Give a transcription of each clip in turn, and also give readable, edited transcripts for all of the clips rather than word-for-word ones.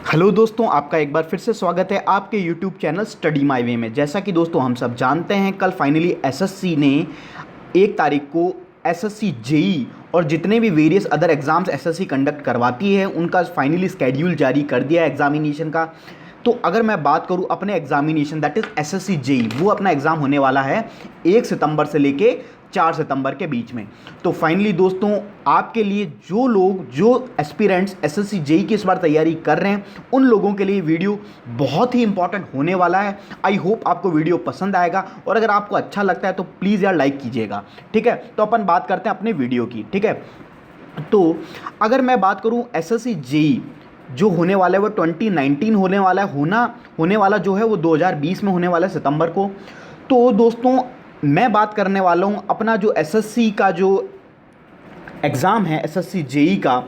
Hello दोस्तों, आपका एक बार फिर से स्वागत है आपके यूट्यूब चैनल स्टडी माई वे में। जैसा कि दोस्तों हम सब जानते हैं, कल फाइनली एसएससी ने 1 तारीख को एसएससी जेई और जितने भी various other exams SSC conduct करवाती है उनका फाइनली स्केड्यूल जारी कर दिया है एग्जामिनेशन का। तो अगर मैं बात करूं अपने examination that is SSC JE, वो अपना एग्ज़ाम होने वाला है 1 सितंबर से लेके 4 सितंबर के बीच में। तो फाइनली दोस्तों, आपके लिए जो एस्पिरेंट्स एसएससी जेई की इस बार तैयारी कर रहे हैं उन लोगों के लिए वीडियो बहुत ही इंपॉर्टेंट होने वाला है। आई होप आपको वीडियो पसंद आएगा और अगर आपको अच्छा लगता है तो प्लीज़ यार लाइक कीजिएगा, ठीक है। तो अपन बात करते हैं अपने वीडियो की, ठीक है। तो अगर मैं बात करूं एसएससी जेई जो होने वाला है वो 2019 होने वाला है, होने वाला जो है वो 2020 में होने वाला है सितंबर को। तो दोस्तों मैं बात करने वाला हूँ अपना जो एसएससी का जो एग्ज़ाम है एसएससी जेई का,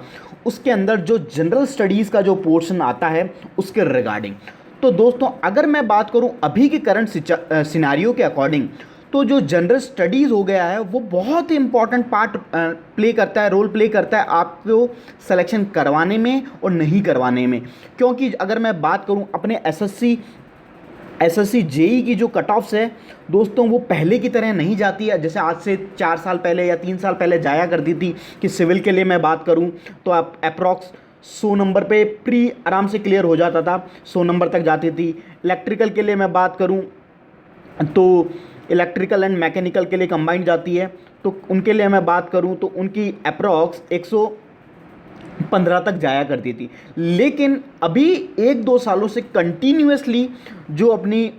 उसके अंदर जो जनरल स्टडीज़ का जो पोर्शन आता है उसके रिगार्डिंग। तो दोस्तों अगर मैं बात करूँ अभी के करंट सिनारियो के अकॉर्डिंग, तो जो जनरल स्टडीज़ हो गया है वो बहुत ही इंपॉर्टेंट पार्ट रोल प्ले करता है आपको सिलेक्शन करवाने में और नहीं करवाने में। क्योंकि अगर मैं बात करूं अपने एसएससी जेई की जो कट ऑफ्स है दोस्तों, वो पहले की तरह नहीं जाती है जैसे आज से 4 साल पहले या 3 साल पहले जाया करती थी। कि सिविल के लिए मैं बात करूं तो आप अप्रॉक्स 100 नंबर पे प्री आराम से क्लियर हो जाता था, 100 नंबर तक जाती थी। इलेक्ट्रिकल के लिए मैं बात करूं तो इलेक्ट्रिकल एंड मैकेनिकल के लिए कंबाइंड जाती है, तो उनके लिए मैं बात करूं तो उनकी अप्रॉक्स 115 तक जाया करती थी। लेकिन अभी 1-2 सालों से कंटिन्यूसली जो अपनी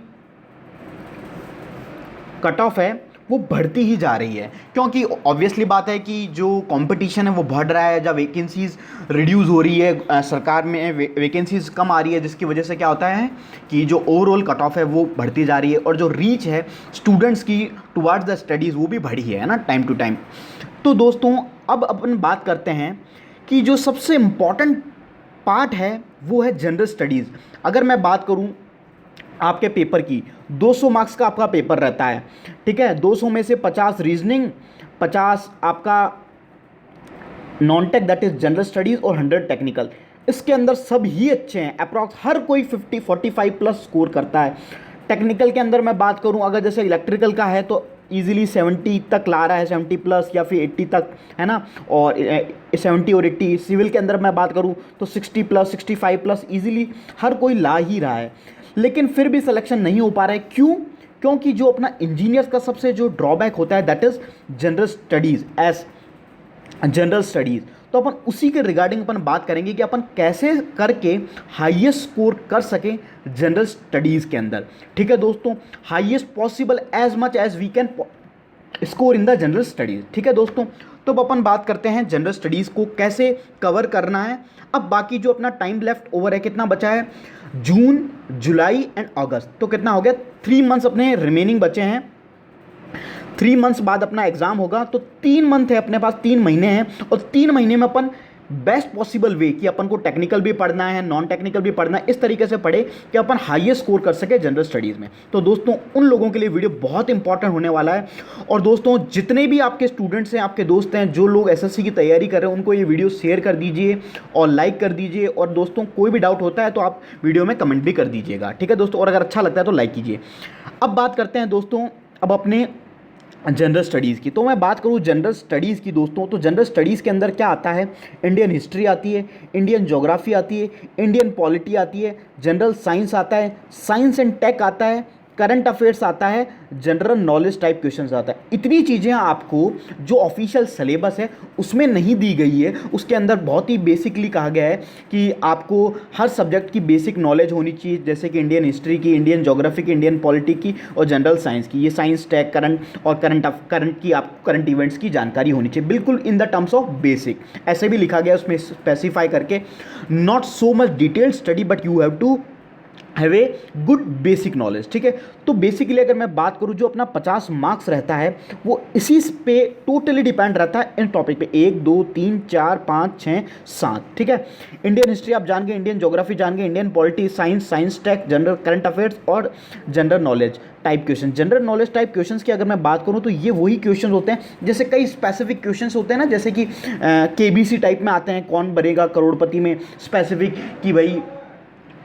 कट ऑफ है वो बढ़ती ही जा रही है। क्योंकि ऑब्वियसली बात है कि जो कंपटीशन है वो बढ़ रहा है, जब वैकेंसीज़ रिड्यूस हो रही है, सरकार में वैकेंसीज़ कम आ रही है, जिसकी वजह से क्या होता है कि जो ओवरऑल कट ऑफ है वो बढ़ती जा रही है और जो रीच है स्टूडेंट्स की टुवार्ड्स द स्टडीज़ वो भी बढ़ी है ना टाइम टू टाइम। तो दोस्तों अब अपन बात करते हैं कि जो सबसे इम्पॉर्टेंट पार्ट है वो है जनरल स्टडीज़। अगर मैं बात करूं आपके पेपर की, 200 मार्क्स का आपका पेपर रहता है, ठीक है। 200 में से 50 रीजनिंग, 50 आपका non tech that is general studies और 100 टेक्निकल। इसके अंदर सब ही अच्छे हैं, अप्रॉक्स हर कोई 45 प्लस स्कोर करता है। टेक्निकल के अंदर मैं बात करूं अगर जैसे इलेक्ट्रिकल का है तो ईजिली 70 तक ला रहा है, 70 प्लस या फिर 80 तक, है ना। और 70 और 80 सिविल के अंदर मैं बात करूं तो 60 प्लस 65 प्लस ईजिली हर कोई ला ही रहा है। लेकिन फिर भी सिलेक्शन नहीं हो पा रहा है, क्यों? क्योंकि जो अपना इंजीनियर्स का सबसे जो ड्रॉबैक होता है that is general studies as general studies. तो अपन उसी के रिगार्डिंग अपन बात करेंगे कि अपन कैसे करके हाईएस्ट स्कोर कर सकें जनरल स्टडीज़ के अंदर, ठीक है दोस्तों। Highest possible as much as we can score in the general studies, ठीक है दोस्तों। तो अब अपन बात करते हैं जनरल स्टडीज़ को कैसे कवर करना है। अब बाकी जो अपना टाइम लेफ्ट ओवर है, कितना बचा है, जून, जुलाई एंड अगस्त, तो कितना हो गया, 3 मंथ्स अपने रिमेनिंग बचे हैं। 3 मंथ्स बाद अपना एग्जाम होगा, तो 3 मंथ है अपने पास, 3 महीने हैं। और 3 महीने में अपन बेस्ट पॉसिबल वे कि अपन को टेक्निकल भी पढ़ना है, नॉन टेक्निकल भी पढ़ना है, इस तरीके से पढ़े कि अपन हाईएस्ट स्कोर कर सके जनरल स्टडीज़ में। तो दोस्तों उन लोगों के लिए वीडियो बहुत इंपॉर्टेंट होने वाला है। और दोस्तों जितने भी आपके स्टूडेंट्स हैं, आपके दोस्त हैं, जो लोग एसएससी की तैयारी कर रहे हैं, उनको ये वीडियो शेयर कर दीजिए और लाइक कर दीजिए। और दोस्तों कोई भी डाउट होता है तो आप वीडियो में कमेंट भी कर दीजिएगा, ठीक है दोस्तों। और अगर अच्छा लगता है तो लाइक कीजिए। अब बात करते हैं दोस्तों अब अपने जनरल स्टडीज़ की। तो मैं बात करूँ जनरल स्टडीज़ की दोस्तों, तो जनरल स्टडीज़ के अंदर क्या आता है, इंडियन हिस्ट्री आती है, इंडियन ज्योग्राफी आती है, इंडियन पॉलिटी आती है, जनरल साइंस आता है, साइंस एंड टेक आता है, करंट अफेयर्स आता है, जनरल नॉलेज टाइप क्वेश्चंस आता है। इतनी चीज़ें आपको जो ऑफिशियल सिलेबस है उसमें नहीं दी गई है। उसके अंदर बहुत ही बेसिकली कहा गया है कि आपको हर सब्जेक्ट की बेसिक नॉलेज होनी चाहिए, जैसे कि इंडियन हिस्ट्री की, इंडियन ज्योग्राफी की, इंडियन पॉलिटी की और जनरल साइंस की। ये साइंस, टेक, करंट की आपको करंट इवेंट्स की जानकारी होनी चाहिए, बिल्कुल in the terms of basic. ऐसे भी लिखा गया उसमें स्पेसिफाई करके, not so much detailed study but you have to have a good basic knowledge, ठीक है। तो बेसिकली अगर मैं बात करूं जो अपना 50 मार्क्स रहता है वो इसी पे टोटली डिपेंड रहता है इन टॉपिक पे, 1 2 3 4 5 6 7, ठीक है। इंडियन हिस्ट्री आप जान गए, इंडियन ज्योग्राफी जान गए, Indian polity, science tech, general current affairs और general knowledge type question. General knowledge type questions की अगर मैं बात करूं तो ये वही क्वेश्चन होते हैं, जैसे कई स्पेसिफिक क्वेश्चंस होते हैं ना, जैसे कि केबीसी टाइप में आते हैं, कौन बनेगा करोड़पति में, स्पेसिफिक कि भाई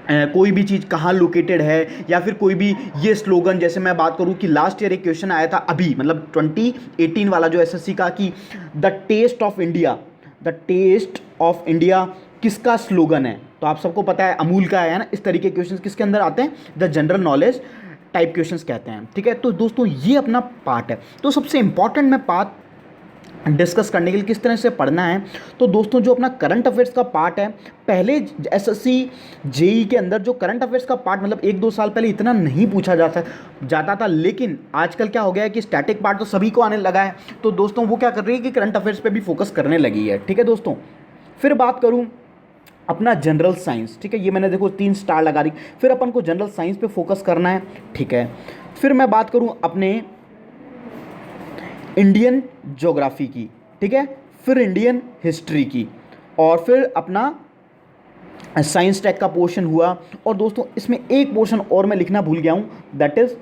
कोई भी चीज़ कहाँ लोकेटेड है, या फिर कोई भी ये स्लोगन, जैसे मैं बात करूँ कि लास्ट ईयर एक क्वेश्चन आया था अभी, मतलब 2018 वाला जो एसएससी का, कि the taste of India, the taste of India किसका स्लोगन है? तो आप सबको पता है अमूल का है ना। इस तरीके के क्वेश्चंस किसके अंदर आते हैं? The general knowledge type questions कहते हैं, ठीक है। तो दोस्तों ये अपना पार्ट है। तो सबसे इंपॉर्टेंट मैं पार्ट डिस्कस करने के लिए किस तरह से पढ़ना है, तो दोस्तों जो अपना करंट अफेयर्स का पार्ट है, पहले एसएससी जेई के अंदर जो करंट अफेयर्स का पार्ट मतलब 1-2 साल पहले इतना नहीं पूछा जाता था, लेकिन आजकल क्या हो गया है कि स्टैटिक पार्ट तो सभी को आने लगा है। तो दोस्तों वो क्या कर रही है कि करंट अफेयर्स पे भी फोकस करने लगी है, ठीक है दोस्तों। फिर बात करूँ अपना जनरल साइंस, ठीक है, ये मैंने देखो 3 स्टार लगा दी। फिर अपन को जनरल साइंस पे फोकस करना है, ठीक है। फिर मैं बात करूँ अपने इंडियन ज्योग्राफी की, ठीक है, फिर इंडियन हिस्ट्री की, और फिर अपना साइंस टेक का पोर्शन हुआ। और दोस्तों इसमें एक पोर्शन और मैं लिखना भूल गया हूँ, दैट इज़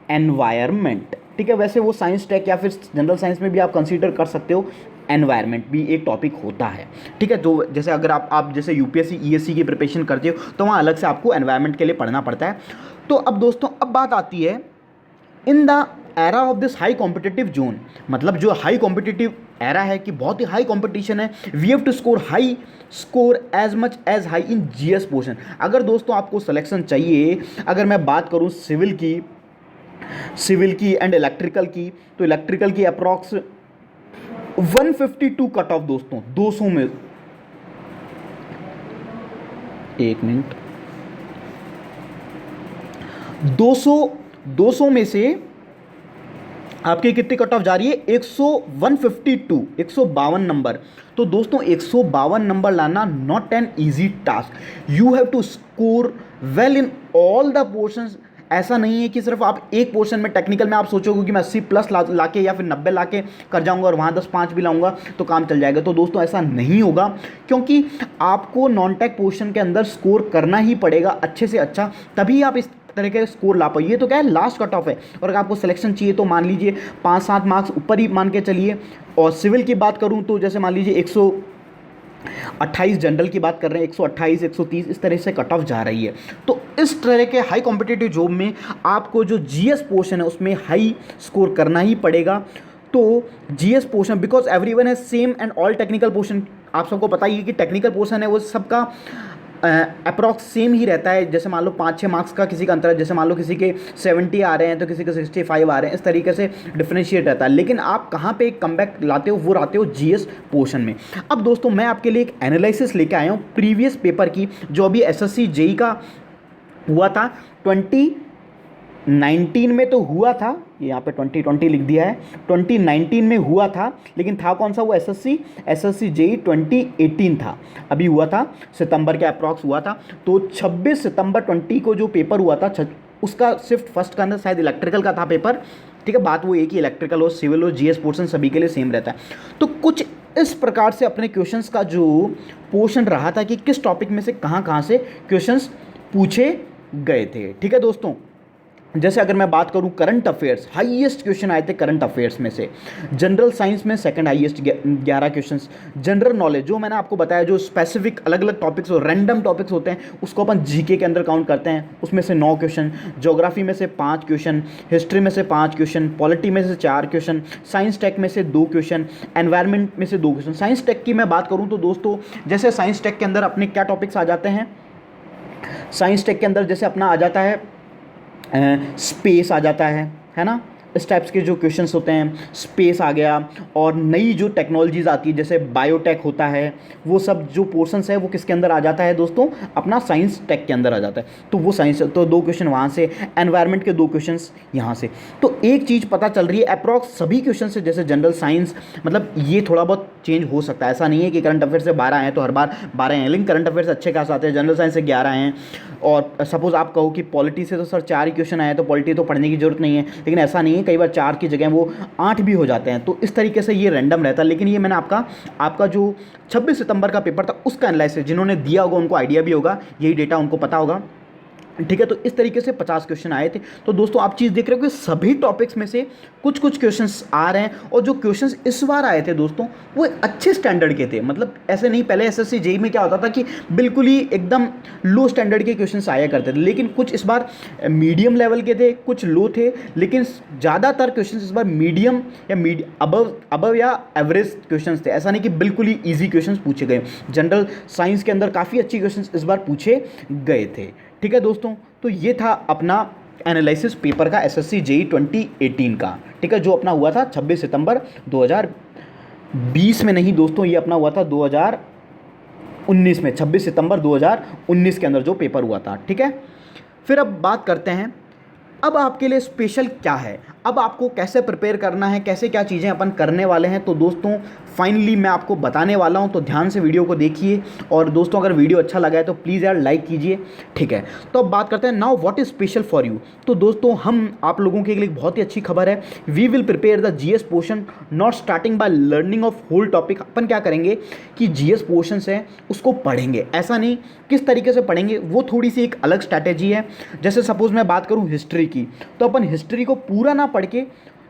एनवायरनमेंट, ठीक है। वैसे वो साइंस टेक या फिर जनरल साइंस में भी आप कंसीडर कर सकते हो, एनवायरनमेंट भी एक टॉपिक होता है, ठीक है। तो जैसे अगर आप जैसे यूपीएससी ईएससी की प्रिपरेशन करते हो तो वहाँ अलग से आपको एनवायरनमेंट के लिए पढ़ना पड़ता है। तो अब दोस्तों अब बात आती है in the era of this high competitive zone, मतलब जो हाई कॉम्पिटिटिव एरा है कि बहुत ही हाई कंपटीशन है, we have to score as much as high in GS portion. अगर दोस्तों आपको सिलेक्शन चाहिए, अगर मैं बात करूं सिविल की एंड इलेक्ट्रिकल की, तो इलेक्ट्रिकल की अप्रॉक्स 152 कट ऑफ दोस्तों, 200 में, एक मिनट, 200 में से आपकी कितनी कट ऑफ जा रही है? 152, 152 नंबर। तो दोस्तों 152 नंबर लाना not an easy task, you have to score well in all the portions. ऐसा नहीं है कि सिर्फ आप एक पोर्शन में, टेक्निकल में आप सोचोगे कि मैं 80 प्लस लाके या फिर 90 लाके कर जाऊंगा और वहाँ 10-5 भी लाऊंगा तो काम चल जाएगा। तो दोस्तों ऐसा नहीं होगा, क्योंकि आपको नॉन टेक पोर्शन के अंदर स्कोर करना ही पड़ेगा अच्छे से अच्छा, तभी आप इस तरह के स्कोर ला पाइए। तो क्या है, लास्ट कट ऑफ है, और अगर आपको सिलेक्शन चाहिए तो मान लीजिए 5-7 मार्क्स ऊपर ही मान के चलिए। और सिविल की बात करूँ तो जैसे मान लीजिए 128, जनरल की बात कर रहे हैं 128, 130, इस तरह से कट ऑफ जा रही है। तो इस तरह के हाई कॉम्पिटिटिव जॉब में आपको जो जीएस पोर्शन है उसमें हाई स्कोर करना ही पड़ेगा। तो जीएस पोर्शन, बिकॉज एवरीवन है same and all technical portion, आप सबको पता ही है कि टेक्निकल पोर्शन है वो सबका अप्रॉक्स सेम ही रहता है। जैसे मान लो 5-6 मार्क्स का किसी का अंतर है, जैसे मान लो किसी के 70 आ रहे हैं तो किसी के 65 आ रहे हैं, इस तरीके से डिफरेंशिएट रहता है। लेकिन आप कहाँ पे एक कमबैक लाते हो, वो लाते हो जीएस पोर्शन में। अब दोस्तों मैं आपके लिए एक एनालिसिस लेके आया हूँ प्रीवियस पेपर की, जो अभी एसएससी जेई का हुआ था 2019 में, तो हुआ था, ये यहाँ पे 2020 लिख दिया है, 2019 में हुआ था, लेकिन था कौन सा वो? एसएससी जेई 2018 था, अभी हुआ था सितंबर के अप्रॉक्स हुआ था। तो 26 सितंबर 20 को जो पेपर हुआ था, उसका सिर्फ फर्स्ट का अंदर शायद इलेक्ट्रिकल का था पेपर, ठीक है। बात वो एक ही, इलेक्ट्रिकल हो, सिविल हो, जीएस पोर्शन सभी के लिए सेम रहता है। तो कुछ इस प्रकार से अपने क्वेश्चंस का जो पोर्शन रहा था कि किस टॉपिक में से कहाँ से क्वेश्चंस पूछे गए थे, ठीक है दोस्तों। जैसे अगर मैं बात करूं करंट अफेयर्स, हाईएस्ट क्वेश्चन आए थे करंट अफेयर्स में से। जनरल साइंस में second highest 11 questions. General knowledge जो मैंने आपको बताया, जो स्पेसिफिक अलग अलग टॉपिक्स और रैंडम टॉपिक्स होते हैं उसको अपन जीके के अंदर काउंट करते हैं, उसमें से 9 क्वेश्चन, ज्योग्राफी में से 5 क्वेश्चन, हिस्ट्री में से 5 क्वेश्चन, पॉलिटी में से 4 क्वेश्चन, साइंस टेक में से 2 क्वेश्चन, एनवायरमेंट में से 2 क्वेश्चन। साइंस टेक की मैं बात करूँ तो दोस्तों जैसे साइंस टेक के अंदर अपने क्या टॉपिक्स आ जाते हैं, साइंस टेक के अंदर जैसे अपना आ जाता है स्पेस आ जाता है ना, इस टाइप्स के जो क्वेश्चंस होते हैं, स्पेस आ गया। और नई जो टेक्नोलॉजीज़ आती है जैसे बायोटेक होता है, वो सब जो पोर्शंस है वो किसके अंदर आ जाता है दोस्तों? अपना साइंस टेक के अंदर आ जाता है। तो वो साइंस, तो 2 क्वेश्चन वहाँ से, एनवायरनमेंट के 2 क्वेश्चंस यहाँ से। तो एक चीज़ पता चल रही है अप्रॉक्स सभी क्वेश्चन से, जैसे जनरल साइंस, मतलब ये थोड़ा बहुत चेंज हो सकता है, ऐसा नहीं है कि करंट अफेयर से 12 हैं तो हर बार 12 हैं, लेकिन करंट अफेयर अच्छे खास आते हैं। जनरल साइंस से 11 हैं, और सपोज़ आप कहो कि पॉलिटी से तो सर 4 ही क्वेश्चन आए तो पॉलिटी तो पढ़ने की जरूरत नहीं है, लेकिन ऐसा नहीं है, कई बार 4 की जगह वो 8 भी हो जाते हैं। तो इस तरीके से ये रैंडम रहता है। लेकिन ये मैंने आपका जो 26 सितंबर का पेपर था उसका एनालिसिस, जिन्होंने दिया होगा उनको आइडिया भी होगा, यही डेटा उनको पता होगा। ठीक है। तो इस तरीके से 50 क्वेश्चन आए थे। तो दोस्तों आप चीज़ देख रहे हो कि सभी टॉपिक्स में से कुछ कुछ क्वेश्चंस आ रहे हैं, और जो क्वेश्चंस इस बार आए थे दोस्तों वो अच्छे स्टैंडर्ड के थे। मतलब ऐसे नहीं, पहले एसएससी जेईई में क्या होता था कि बिल्कुल ही एकदम लो स्टैंडर्ड के क्वेश्चंस आया करते थे, लेकिन कुछ इस बार मीडियम लेवल के थे, कुछ लो थे, लेकिन ज़्यादातर क्वेश्चंस इस बार मीडियम या अबव या एवरेज क्वेश्चंस थे। ऐसा नहीं कि बिल्कुल ही ईजी क्वेश्चंस पूछे गए। जनरल साइंस के अंदर काफ़ी अच्छी क्वेश्चंस इस बार पूछे गए थे। ठीक है दोस्तों, तो ये था अपना एनालिसिस पेपर का एसएससी जेईई 2018 का। ठीक है, जो अपना हुआ था 26 सितंबर 2020 में, नहीं दोस्तों, ये अपना हुआ था 2019 में, 26 सितंबर 2019 के अंदर जो पेपर हुआ था। ठीक है, फिर अब बात करते हैं अब आपके लिए स्पेशल क्या है, अब आपको कैसे प्रिपेयर करना है, कैसे क्या चीज़ें अपन करने वाले हैं। तो दोस्तों फाइनली मैं आपको बताने वाला हूं, तो ध्यान से वीडियो को देखिए। और दोस्तों अगर वीडियो अच्छा लगा है तो प्लीज़ यार लाइक कीजिए। ठीक है, तो अब बात करते हैं now what is special for you. तो दोस्तों हम आप लोगों के लिए बहुत ही अच्छी खबर है, we will prepare the GS portion not starting by learning of whole topic. अपन क्या करेंगे कि जीएस पोर्शन है उसको पढ़ेंगे, ऐसा नहीं, किस तरीके से पढ़ेंगे वो थोड़ी सी एक अलग स्ट्रैटेजी है। जैसे सपोज मैं बात करूँ हिस्ट्री की, तो अपन हिस्ट्री को पूरा ना पढ़ के,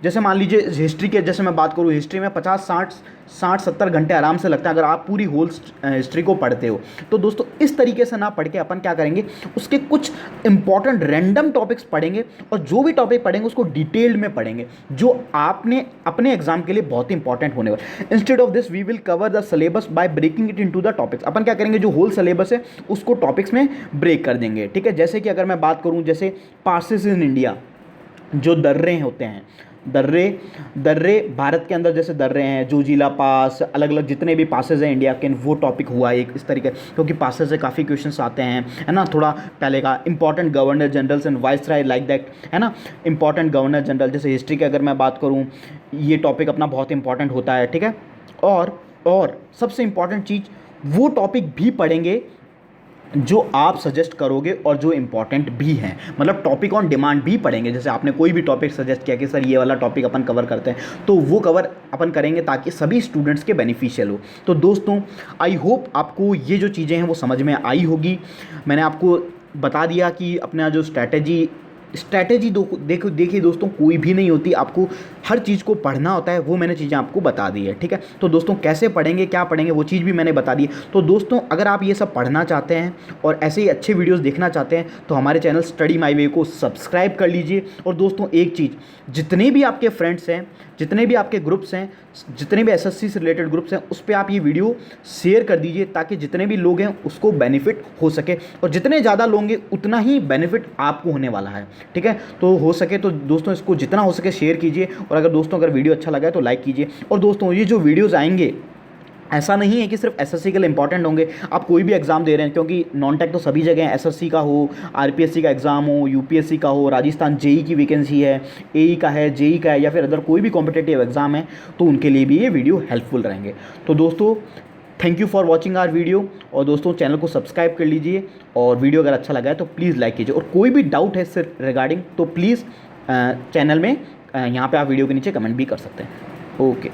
जैसे मान लीजिए हिस्ट्री के, जैसे मैं बात करूँ हिस्ट्री में 50-60-70 घंटे आराम से लगता है अगर आप पूरी होल हिस्ट्री को पढ़ते हो। तो दोस्तों इस तरीके से ना पढ़ के अपन क्या करेंगे, उसके कुछ इंपॉर्टेंट रैंडम टॉपिक्स पढ़ेंगे, और जो भी टॉपिक पढ़ेंगे उसको डिटेल्ड में पढ़ेंगे, जो आपने अपने एग्जाम के लिए बहुत इंपॉर्टेंट होने वाला। Instead of this we will cover the syllabus by breaking it into the topics. अपन क्या करेंगे, जो होल सिलेबस है उसको टॉपिक्स में ब्रेक कर देंगे। ठीक है, जैसे कि अगर मैं बात करूँ, जैसे पासेस इन इंडिया, जो दर्रे होते हैं, दर्रे भारत के अंदर जैसे दर्रे हैं, जोजिला पास, अलग अलग जितने भी पासेज हैं इंडिया के, वो टॉपिक हुआ एक इस तरीके, क्योंकि पासेज से काफ़ी क्वेश्चंस आते हैं, है ना। थोड़ा पहले का important governor generals and viceroy like that, है ना, इंपॉर्टेंट गवर्नर जनरल। जैसे हिस्ट्री की अगर मैं बात करूँ, ये टॉपिक अपना बहुत इंपॉर्टेंट होता है। ठीक है, और सबसे इंपॉर्टेंट चीज़, वो टॉपिक भी पढ़ेंगे जो आप सजेस्ट करोगे और जो इंपॉर्टेंट भी हैं, मतलब टॉपिक ऑन डिमांड भी पढ़ेंगे। जैसे आपने कोई भी टॉपिक सजेस्ट किया कि सर ये वाला टॉपिक अपन कवर करते हैं, तो वो कवर अपन करेंगे ताकि सभी स्टूडेंट्स के बेनिफिशियल हो। तो दोस्तों आई होप आपको ये जो चीज़ें हैं वो समझ में आई होगी। मैंने आपको बता दिया कि अपना जो स्ट्रैटेजी देखिए दोस्तों, कोई भी नहीं होती, आपको हर चीज़ को पढ़ना होता है, वो मैंने चीज़ें आपको बता दी है। ठीक है, तो दोस्तों कैसे पढ़ेंगे, क्या पढ़ेंगे, वो चीज़ भी मैंने बता दी है। तो दोस्तों अगर आप ये सब पढ़ना चाहते हैं और ऐसे ही अच्छे वीडियोस देखना चाहते हैं, तो हमारे चैनल स्टडी माई वे को सब्सक्राइब कर लीजिए। और दोस्तों एक चीज़, जितने भी आपके फ्रेंड्स हैं, जितने भी आपके ग्रुप्स हैं, जितने भी एसएससी से रिलेटेड ग्रुप्स हैं, उस पर आप ये वीडियो शेयर कर दीजिए, ताकि जितने भी लोग हैं उसको बेनिफिट हो सके, और जितने ज़्यादा लोग होंगे उतना ही बेनिफिट आपको होने वाला है। ठीक है, तो हो सके तो दोस्तों इसको जितना हो सके शेयर कीजिए, और अगर दोस्तों अगर वीडियो अच्छा लगा है तो लाइक कीजिए। और दोस्तों ये जो वीडियोज़ आएंगे, ऐसा नहीं है कि सिर्फ एसएससी के लिए इंपॉर्टेंट होंगे, आप कोई भी एग्जाम दे रहे हैं, क्योंकि नॉन टेक तो सभी जगह है, एसएससी का हो, आरपीएससी का एग्जाम हो, यूपीएससी का हो, राजस्थान जेईई की वैकेंसी है, एई का है, जेईई का है, या फिर अदर कोई भी कॉम्पिटेटिव एग्जाम है, तो उनके लिए भी ये वीडियो हेल्पफुल रहेंगे। तो दोस्तों thank you for watching our video, और दोस्तों चैनल को सब्सक्राइब कर लीजिए, और वीडियो अगर अच्छा लगा है तो प्लीज़ लाइक कीजिए, और कोई भी डाउट है सिर्फ रिगार्डिंग, तो प्लीज़ चैनल में यहाँ पे आप वीडियो के नीचे कमेंट भी कर सकते हैं। ओके।